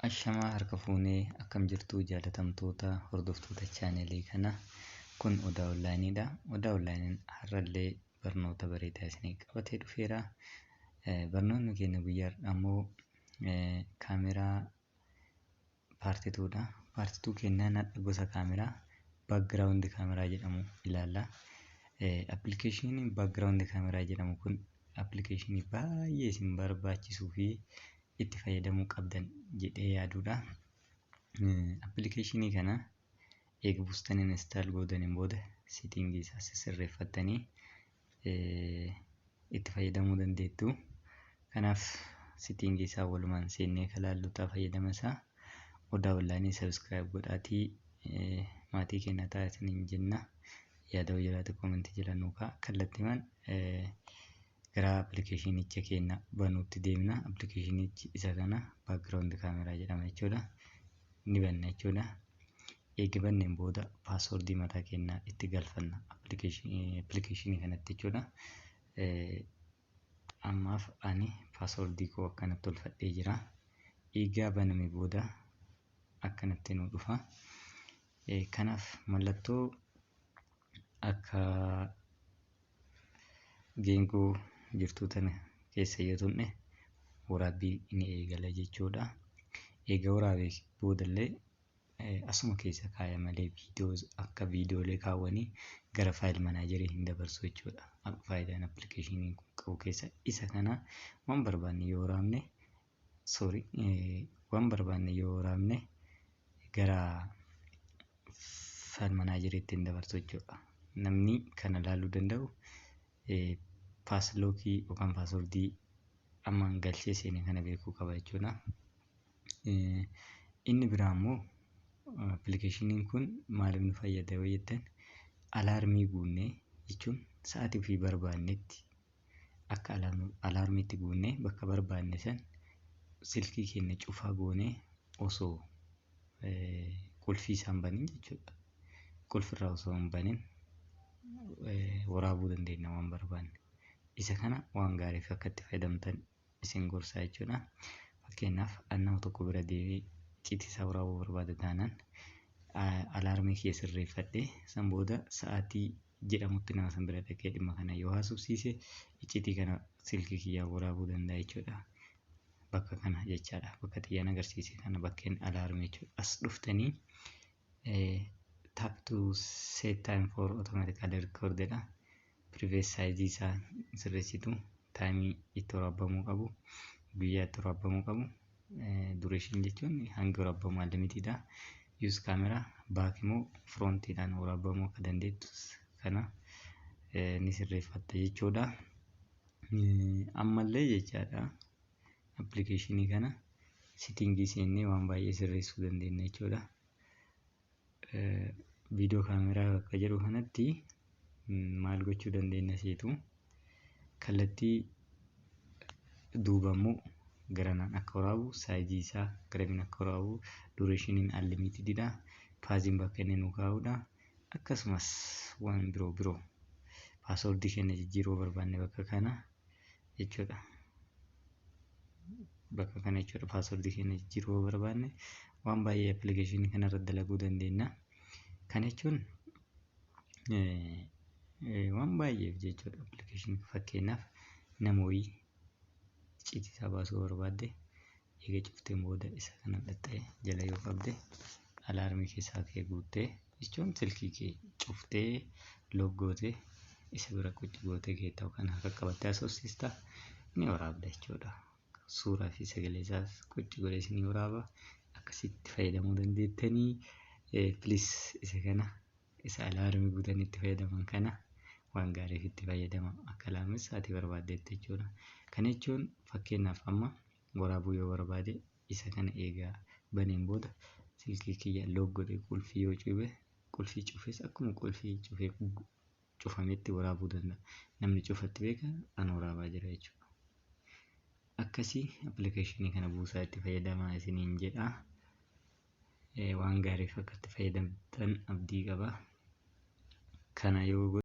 Ashamaa harka fuunee akkam jirtu jaalatamtoota hordoftoota chaanelii kana. Kun Odaa Onlaayiniidha. Odaa Onlaayiniin har'allee barnoota bareedaa isinii qabatee dhufeera. Barnoonni keenya guyyaa har'aa immoo kaameraa paartii 2dha. Paartii 2 keenyaan hadha gosa kaameraa baakgiraawundi kaameraa jedhamu ilaalla. Appilikeeshiniin baakgiraawundi kaameraa jedhamu kun appilikeeshinii baay'ee isin barbaachisuu fi itti fayyadamuu qabdan jedhee yaaduudha. Appilikeeshinii kana eega buustanii instaal gootaniin booda seetingii isaa sirreeffattanii itti fayyadamuu dandeettu. Kanaaf seetingii isaa walumaan seennee ilaalluutaa fayyadama isaa. Odaa Onlaayinii sabskiraayib godhaatii maatii keenya ta'aa isiniin jenna. Yaada jiraate koomentii jala nuu kaa'a. Kallattiimaan gara appilikeeshinicha keenya banuutti deemna. Appilikeeshinichi isa kana baakgiraawundi kaameraa jedhama jechuudha. Ni banna jechuudha. Eega banneen booda paaswordii mataa keenyaa itti galfanna appilikeeshinii kanatti jechuudha. Ammaaf ani paaswordii koo akkanatti tolfadhee jira. Eegaa baname booda akkanatti nu dhufa. Kanaaf mallattoo akka geengoo jirtuu tana keessa yoo tuqne waraabbii ni eegala jechuudha. Eega waraabee boodallee asuma keessa kaaya malee akka viidiyoolee kaawwanii gara faayil manaajerii hin dabarsu jechuudha. Faayidaan appilikeeshinii kun qabu keessa isa kana waan barbaanne yoo waraabne gara faayil manaajeriitti hin dabarsu jechuudha. Namni kana ilaaluu danda'u paaslookii yookaan paaswordii ammaan galchee seene kana beekuu qaba jechuudha. Inni biraa immoo appilikeeshiniin kun maaliif nu fayyada yoo jettan, alaarmii guunnee jechuun sa'aatii ofii barbaannetti akka alaarmiitti guunnee bakka barbaanne san silkii keenya cufaa goonee osoo qulfii isaan banin jechuudha. Qulfirraa osoo hin banin waraabuu dandeenya waan barbaanne. Isa kana waan gaariif akka itti fayyadamtan isin gorsaa jechuudha. Fakkeenyaaf nama tokko bira deemee icciitii isaa waraabuu barbaada taanaan alaarmii kee sirreeffadhee san booda sa'aatii jedhamutti nama san bira dhaqee dhimma kana yoo haasofsiise icciitii kana silkii kiyyaan waraabuu danda'a jechuudha. Bakka kana jechaadha. Bakka xiyyaan agarsiise kana bakkeen alaarmii jechuudha. As dhuftanii tap to set time for automatically recorded dha. Previous size isaa sirreessitu, taayimii itti waraabamuu qabu, guyyaa itti waraabamuu qabu, duration jechuun hanga waraabamu limitiidha. Use camera back immoo frontiidhaan waraabamuu akka dandeettu kana ni sirreeffatta jechuudha. Ammallee jechaadha appilikeeshinii kana seetingii seennee waan baay'ee sirreessuu dandeenya jechuudha. Viidiyoo kaameraa akka jedhu kanatti maal gochuu dandeenya seetu kallattii duubammoo garanaan akka waraabu, saayizii isaa garamiin akka waraabu, dureeshiniin unlimitedidha. Paaziin bakka inni nu kaa'udha. Akkasumas waan biroo paaswordii keenya jijjiiruu barbaanne bakka kana jechuudha. Paaswordii keenya jijjiiruu barbaanne waan baay'ee appilikeeshinii kanarratti dalaguu dandeenya. Kana jechuun waan baay'eef jechuudha. Appilikeeshinii fakkeenyaaf nama wayii icciitii isaa baasuu barbaadde eega cufteen booda isa kana dhaxxee jala yoo qabde alaarmii keessaa kee guuttee jechuun silkii kee cuftee loggootee isa bira qucci gootee kee ta'u kana akka qabattee haasofsiista ni waraabda jechuudha. Suuraa fi sagalee isaas qucci godhee isinii waraaba. Akkasitti fayyadamuu dandeettanii. Please isa kana isa alaarmii guutanii itti fayyadaman kana waan gaariif itti fayyadama. Akka alaarmis sa'aatii barbaaddeetti jechuudha. Kana jechuun fakkeenyaaf amma waraabuu yoo barbaade isa kana eegaa baneen booda silkii kiyya loog godhee qulfii yoo cube qulfii cufes akkuma qulfii cufee cufametti waraabuu danda'a. Namni cufatti beeka ana waraabaa jira jechuudha. Akkasii appilikeeshinii kana buusaa itti fayyadamaa isiniin jedha. Waan gaariif akka itti fayyadamtan abdii qaba. Kana yoo